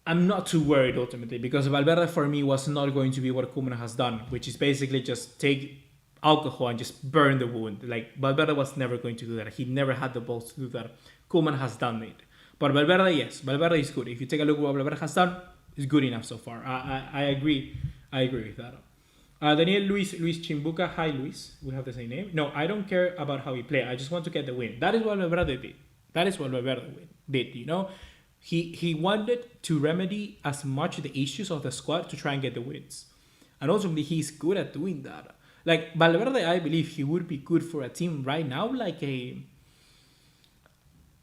S1: worried ultimately because Valverde for me was not going to be what Koeman has done, which is basically just take alcohol and just burn the wound. Like Valverde was never going to do that. He never had the balls to do that. Koeman has done it. But Valverde, yes, Valverde is good. If you take a look at what Valverde has done, it's good enough so far. I agree. I agree with that. Daniel Luis Chimbuca. Hi, Luis. We have the same name. No, I don't care about how he played. I just want to get the win. That is what Valverde did. That is what Valverde did, you know? He wanted to remedy as much the issues of the squad to try and get the wins. And ultimately, he's good at doing that. Like, Valverde, I believe he would be good for a team right now, like a...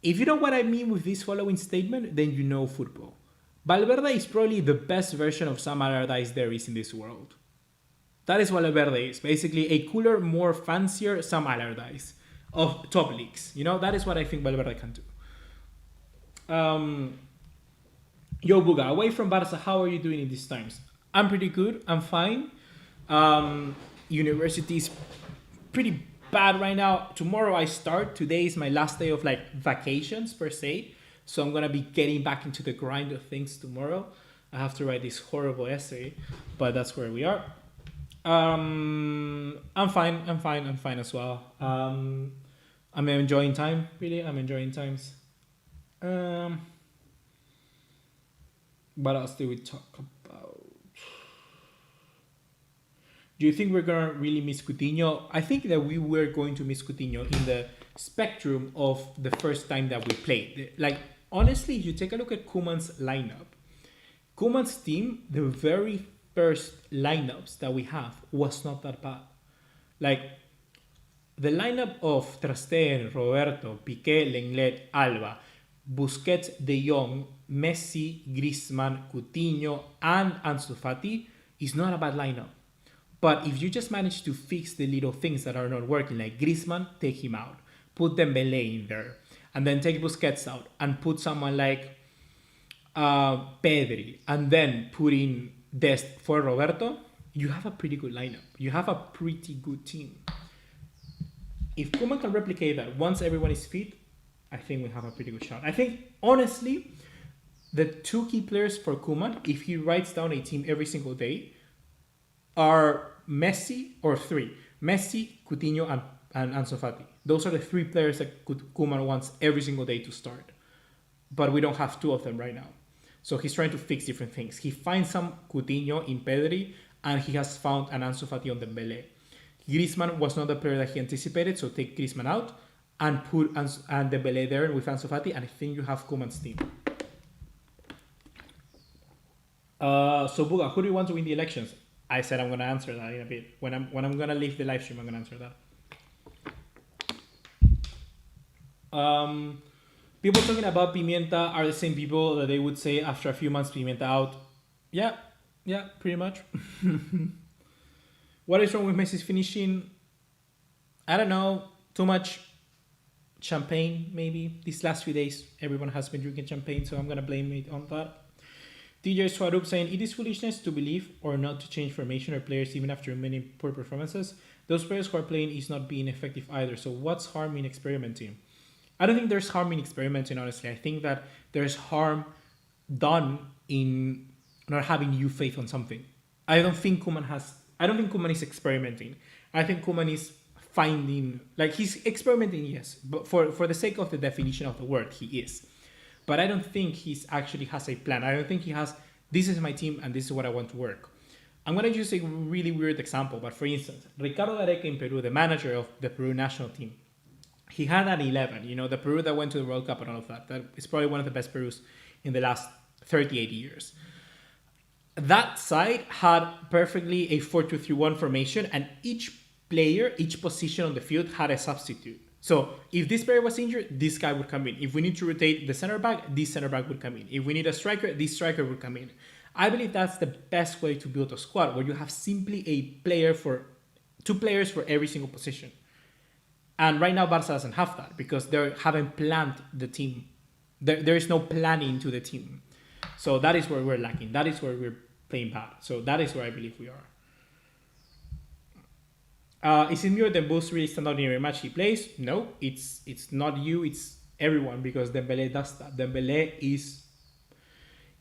S1: If you know what I mean with this following statement, then you know football. Valverde is probably the best version of Sam Allardyce there is in this world. That is what Valverde is. Basically, a cooler, more fancier Sam Allardyce of top leagues. You know, that is what I think Valverde can do. Yo, Buga, away from Barca, how are you doing in these times? I'm pretty good. I'm fine. University is pretty bad right now. Tomorrow I start. Today is my last day of like vacations per se. So I'm going to be getting back into the grind of things tomorrow. I have to write this horrible essay, but that's where we are. I'm fine as well. I'm enjoying time, really. I'm enjoying times. What else do we talk about? Do you think we're going to really miss Coutinho? I think that we were going to miss Coutinho in the spectrum of the first time that we played. Like, honestly, if you take a look at Koeman's lineup, Koeman's team, the very first lineups that we have was not that bad. Like, the lineup of Traster, Roberto, Piqué, Lenglet, Alba, Busquets, De Jong, Messi, Griezmann, Coutinho, and Ansu Fati is not a bad lineup. But if you just manage to fix the little things that are not working, like Griezmann, take him out, put Dembele in there, and then take Busquets out and put someone like Pedri, and then put in Dest for Roberto, you have a pretty good lineup. You have a pretty good team. If Koeman can replicate that once everyone is fit, I think we have a pretty good shot. I think, honestly, the two key players for Koeman, if he writes down a team every single day, are Messi, or three. Messi, Coutinho, and Ansu Fati. Those are the three players that Koeman wants every single day to start. But we don't have two of them right now. So he's trying to fix different things. He finds some Coutinho in Pedri, and he has found an Ansu Fati on Dembele. Griezmann was not the player that he anticipated, so take Griezmann out and put Dembele there with Ansu Fati, and I think you have Koeman's team. So Buga, who do you want to win the elections? I said I'm going to answer that in a bit. When I'm going to leave the live stream, I'm going to answer that. People talking about Pimienta are the same people that they would say after a few months, Pimienta out. Yeah, pretty much. What is wrong with Messi's finishing? I don't know. Too much champagne, maybe. These last few days, everyone has been drinking champagne, so I'm going to blame it on that. DJ Swarup saying, it is foolishness to believe or not to change formation or players even after many poor performances. Those players who are playing is not being effective either. So what's harm in experimenting? I don't think there's harm in experimenting, honestly. I think that there's harm done in not having you faith on something. I don't think Koeman is experimenting. I think Koeman is finding, like, he's experimenting, yes, but for the sake of the definition of the word, he is. But I don't think he's actually has a plan. I don't think he has, this is my team and this is what I want to work. I'm going to use a really weird example, but for instance, Ricardo Gareca in Peru, the manager of the Peru national team, he had an 11, the Peru that went to the World Cup and all of that. That is probably one of the best Perus in the last 38 years. That side had perfectly a 4-2-3-1 formation, and each player, each position on the field had a substitute. So if this player was injured, this guy would come in. If we need to rotate the center back, this center back would come in. If we need a striker, this striker would come in. I believe that's the best way to build a squad, where you have simply two players for every single position. And right now, Barca doesn't have that because they haven't planned the team. There is no planning to the team. So that is where we're lacking. That is where we're playing bad. So that is where I believe we are. Is it me or Dembele really stand out in every match he plays? No, it's not you, it's everyone, because Dembele does that. Dembele is...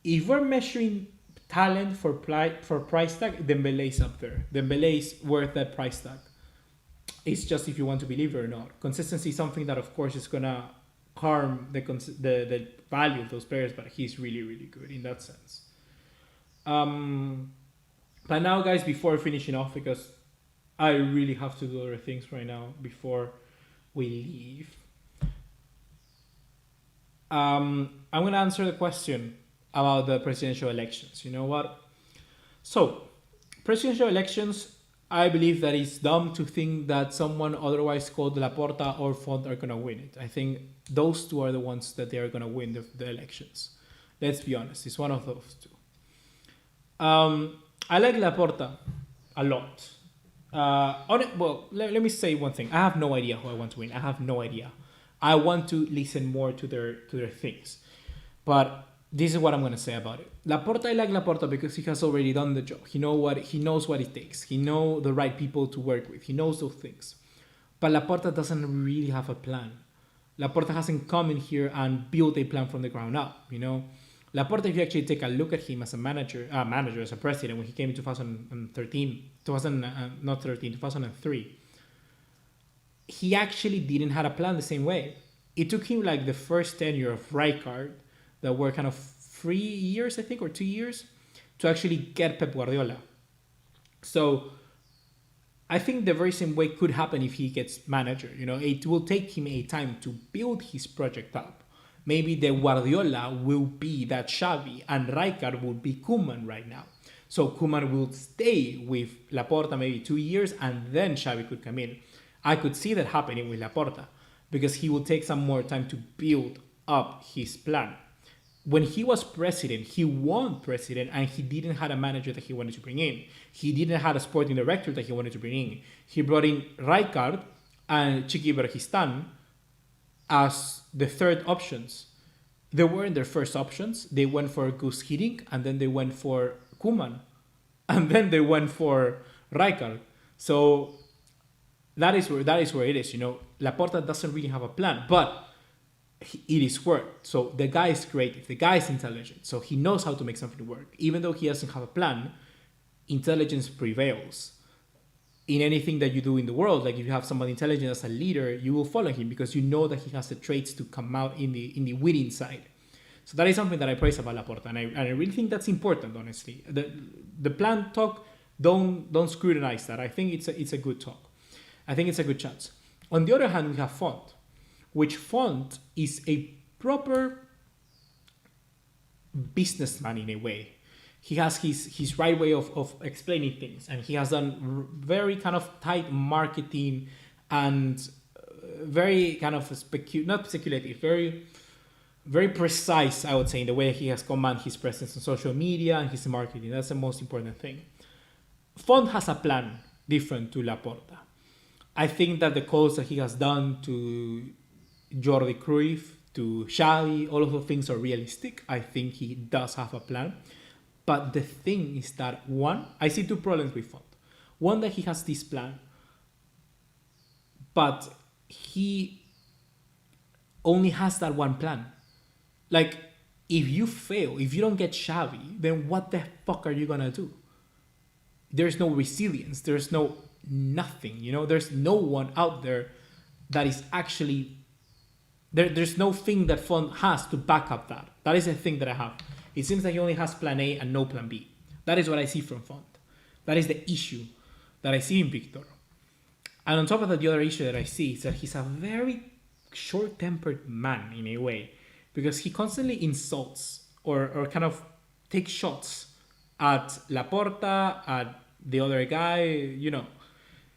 S1: If we're measuring talent for price tag, Dembele is up there. Dembele is worth that price tag. It's just if you want to believe it or not. Consistency is something that, of course, is going to harm the value of those players, but he's really, really good in that sense. But now, guys, before finishing off, because I really have to do other things right now before we leave, I'm going to answer the question about the presidential elections. You know what? So, presidential elections, I believe that it's dumb to think that someone otherwise called Laporta or Font are going to win it. I think those two are the ones that they are going to win the elections. Let's be honest. It's one of those two. I like Laporta a lot. Let me say one thing. I have no idea who I want to win. I have no idea. I want to listen more to their things. But this is what I'm going to say about it. Laporta, I like Laporta because he has already done the job. He knows what it takes. He knows the right people to work with. He knows those things. But Laporta doesn't really have a plan. Laporta hasn't come in here and built a plan from the ground up, Laporta, if you actually take a look at him as a manager, as a president, when he came in 2003, he actually didn't have a plan the same way. It took him like the first tenure of Rijkaard, that were kind of 3 years, I think, or 2 years, to actually get Pep Guardiola. So I think the very same way could happen if he gets manager. It will take him a time to build his project up. Maybe the Guardiola will be that Xavi, and Rijkaard will be Koeman right now. So Koeman will stay with Laporta maybe 2 years, and then Xavi could come in. I could see that happening with Laporta, because he will take some more time to build up his plan. When he was president, he won president, and he didn't have a manager that he wanted to bring in. He didn't have a sporting director that he wanted to bring in. He brought in Rijkaard and Chiki Bergistan as the third options. They weren't their first options. They went for Gus Hiddink, and then they went for Koeman, and then they went for Rijkaard. So that is where it is. Laporta doesn't really have a plan, but it is worked. So the guy is creative. The guy is intelligent. So he knows how to make something work. Even though he doesn't have a plan, intelligence prevails in anything that you do in the world. Like if you have somebody intelligent as a leader, you will follow him because you know that he has the traits to come out in the winning side. So that is something that I praise about Laporta, and I really think that's important. Honestly, the plan talk, don't scrutinize that. I think it's a good talk. I think it's a good chance. On the other hand, we have Font, which Font is a proper businessman in a way. He has his right way of explaining things, and he has done very kind of tight marketing and very kind of not speculative, very, very precise, I would say, in the way he has commanded his presence on social media and his marketing. That's the most important thing. Font has a plan different to Laporta. I think that the calls that he has done to Jordi Cruyff, to Xavi, all of the things are realistic. I think he does have a plan. But the thing is that, one, I see two problems with Font. One, that he has this plan, but he only has that one plan. Like, if you fail, if you don't get Xavi, then what the fuck are you going to do? There's no resilience. There's no nothing, There's no one out there that is actually... There's no thing that Font has to back up that. That is the thing that I have. It seems like he only has plan A and no plan B. That is what I see from Font. That is the issue that I see in Victor. And on top of that, the other issue that I see is that he's a very short-tempered man in a way, because he constantly insults or kind of takes shots at Laporta, at the other guy,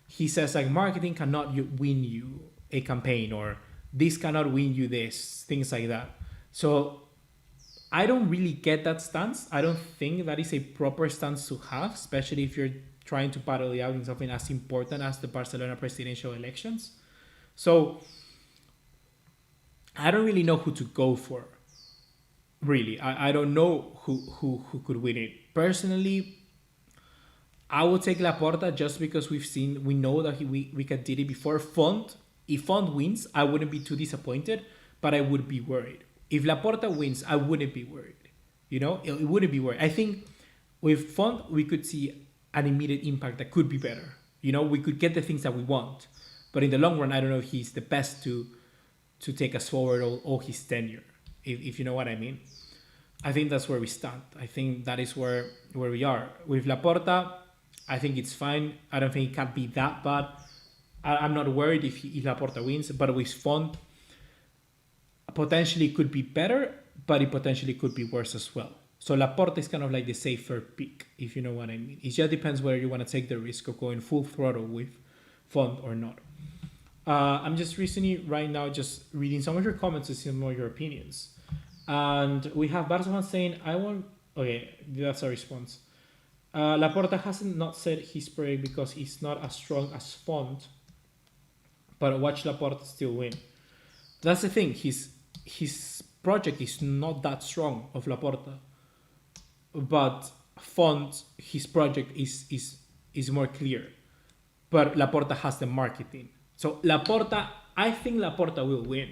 S1: He says like marketing cannot win you a campaign, or this cannot win you this, things like that. So I don't really get that stance. I don't think that is a proper stance to have, especially if you're trying to battle it out in something as important as the Barcelona presidential elections. So I don't really know who to go for. Really, I don't know who could win it. Personally, I would take Laporta just because we know that we did it before. Font, if Font wins, I wouldn't be too disappointed, but I would be worried. If Laporta wins, I wouldn't be worried. It wouldn't be worried. I think with Font, we could see an immediate impact that could be better. We could get the things that we want. But in the long run, I don't know if he's the best to take us forward all his tenure, if you know what I mean. I think that's where we stand. I think that is where we are. With Laporta, I think it's fine. I don't think it can be that bad. I'm not worried if Laporta wins. But with Font, potentially could be better, but it potentially could be worse as well. So Laporta is kind of like the safer pick, if you know what I mean. It just depends whether you want to take the risk of going full throttle with Font or not. I'm just recently, right now, just reading some of your comments to see more of your opinions. And we have Barcelona saying, okay, that's a response. Laporta hasn't not said his prayer because he's not as strong as Font, but watch Laporta still win. That's the thing. His project is not that strong of Laporta, but Font, his project is more clear. But Laporta has the marketing. So I think Laporta will win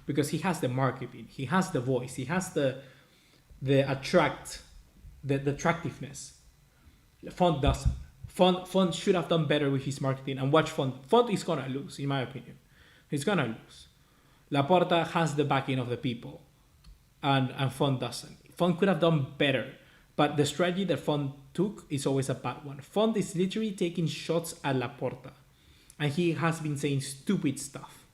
S1: because he has the marketing, he has the voice, he has the attractiveness. Font doesn't. Font should have done better with his marketing, and watch Font. Font is gonna lose, in my opinion. He's gonna lose. Laporta has the backing of the people, and Font doesn't. Font could have done better, but the strategy that Font took is always a bad one. Font is literally taking shots at Laporta, and he has been saying stupid stuff.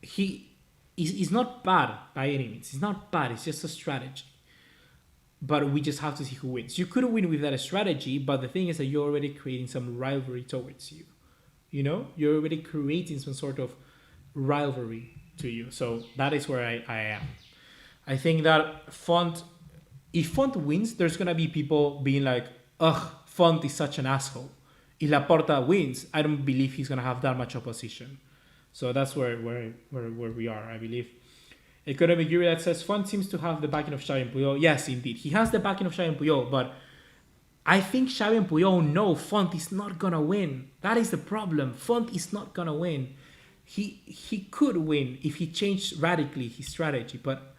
S1: He's not bad by any means. It's not bad. It's just a strategy. But we just have to see who wins. You could win with that strategy, but the thing is that you're already creating some rivalry towards you. You're already creating some sort of rivalry to you. So that is where I am. I think that if Font wins, there's gonna be people being like, ugh, Font is such an asshole. If Laporta wins, I don't believe he's gonna have that much opposition. So that's where we are, I believe. Economic Yuri that says Font seems to have the backing of Xavi and Puyol. Yes, indeed. He has the backing of Xavi and Puyol, but I think Xavi and Puyol know Font is not gonna win. That is the problem. Font is not gonna win. He could win if he changed radically his strategy, but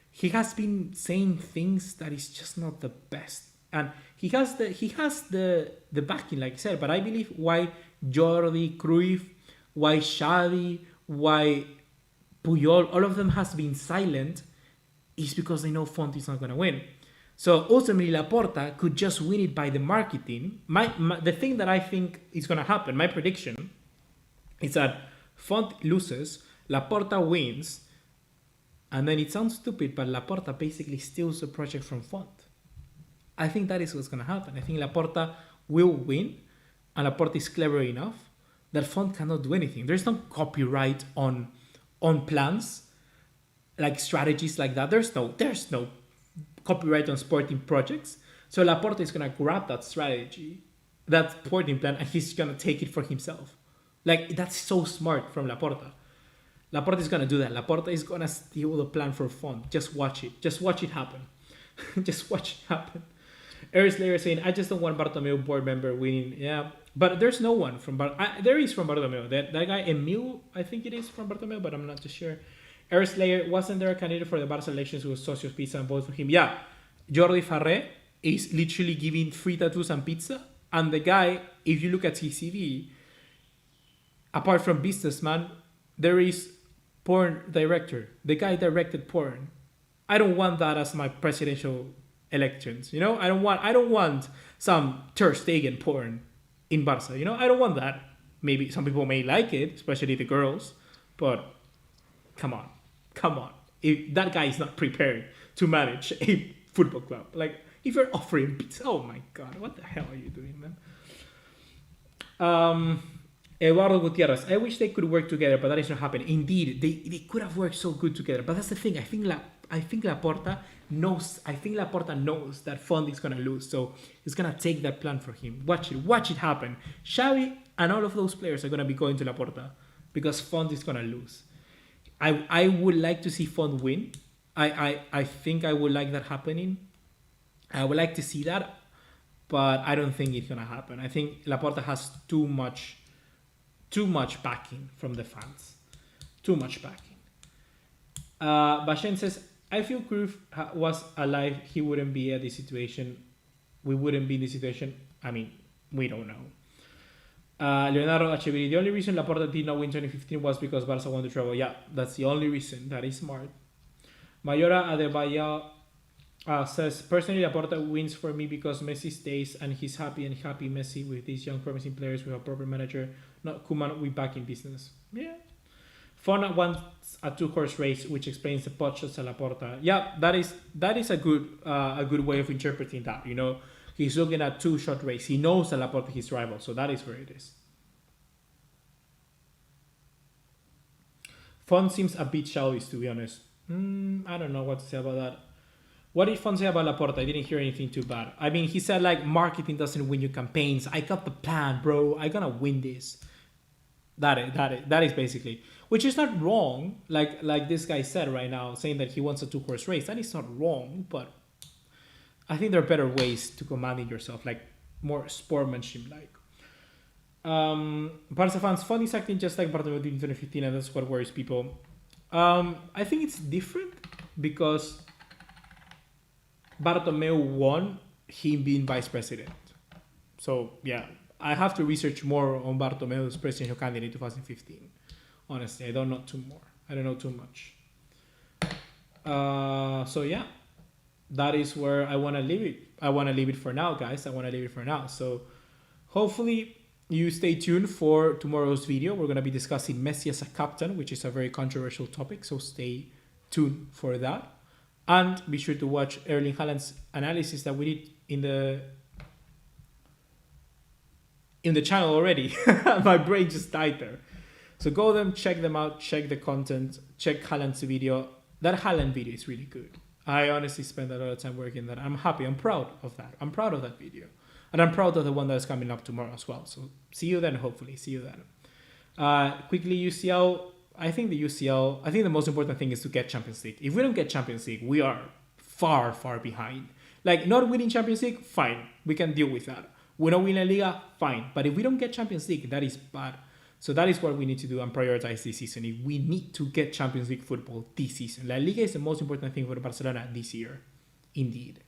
S1: he has been saying things that is just not the best. And he has the backing, like I said, but I believe why Jordi, Cruyff, why Xavi, why Puyol, all of them has been silent is because they know Font is not going to win. So ultimately Laporta could just win it by the marketing. The thing that I think is going to happen, my prediction, is that Font loses, Laporta wins, and then it sounds stupid, but Laporta basically steals the project from Font. I think that is what's going to happen. I think Laporta will win, and Laporta is clever enough that Font cannot do anything. There's no copyright on plans, like strategies like that. There's no copyright on sporting projects. So Laporta is going to grab that strategy, that sporting plan, and he's going to take it for himself. Like, that's so smart from Laporta. Laporta is going to do that. Laporta is going to steal the plan for Font. Just watch it. Just watch it happen. Just watch it happen. Eris Layer saying, I just don't want Bartomeu board member winning. Yeah, but there's no one from there is from Bartomeu. That guy Emil, I think it is from Bartomeu, but I'm not too sure. Eris Layer, wasn't there a candidate for the Barca elections who was Socios Pizza and voted for him? Yeah, Jordi Farré is literally giving free tattoos and pizza. And the guy, if you look at his CV, apart from businessman, there is porn director. The guy directed porn. I don't want that as my presidential elections. You know, I don't want some Ter Stegen porn in Barca. You know, I don't want that. Maybe some people may like it, especially the girls, but come on. If that guy is not prepared to manage a football club, like if you're offering pizza, oh my god, what the hell are you doing, man? Eduardo Gutierrez, I wish they could work together, but that is not happening. Indeed, they could have worked so good together, but that's the thing. I think Laporta knows that Font is gonna lose, so he's gonna take that plan for him. Watch it happen. Xavi and all of those players are gonna be going to Laporta because Font is gonna lose. I would like to see Font win. I think I would like that happening. I would like to see that, but I don't think it's gonna happen. I think Laporta has too much backing from the fans. Too much backing. Bashen says, I feel Cruyff was alive, he wouldn't be at this situation. We wouldn't be in this situation. I mean, we don't know. Leonardo Acheviri, the only reason Laporta did not win 2015 was because Barca won the treble. Yeah, that's the only reason. That is smart. Mayora Adebayo says, personally, Laporta wins for me because Messi stays and he's happy Messi with these young promising players with a proper manager. Not Koeman, we back in business. Yeah. Font wants a 2-horse race, which explains the pot shots at Laporta. Yeah, that is a good way of interpreting that. You know, he's looking at 2-shot race. He knows that Laporta is his rival, so that is where it is. Font seems a bit childish, to be honest. I don't know what to say about that. What did Font say about Laporta? I didn't hear anything too bad. I mean, he said like marketing doesn't win your campaigns. I got the plan, bro. I gonna win this. That is basically, which is not wrong. Like this guy said right now, saying that he wants a 2-horse race. That is not wrong, but I think there are better ways to commanding yourself, like more sportsmanship like. Barca fans, Font is acting just like Bartomeu did in 2015, and that's what worries people. I think it's different because Bartomeu won him being vice president. So yeah, I have to research more on Bartomeu's presidential candidate in 2015. Honestly, I don't know too much. So yeah, that is where I want to leave it. I want to leave it for now, guys. So hopefully you stay tuned for tomorrow's video. We're going to be discussing Messi as a captain, which is a very controversial topic. So stay tuned for that. And be sure to watch Erling Haaland's analysis that we did in the channel already. My brain just died there. So go them, check them out, check the content, check Haaland's video. That Haaland video is really good. I honestly spent a lot of time working that. I'm happy. I'm proud of that. I'm proud of that video. And I'm proud of the one that's coming up tomorrow as well. So see you then, hopefully. See you then. Quickly, UCL. I think the most important thing is to get Champions League. If we don't get Champions League, we are far, far behind. Like, not winning Champions League, fine. We can deal with that. We're not winning Liga, fine. But if we don't get Champions League, that is bad. So that is what we need to do and prioritize this season. If we need to get Champions League football this season. La Liga is the most important thing for Barcelona this year. Indeed.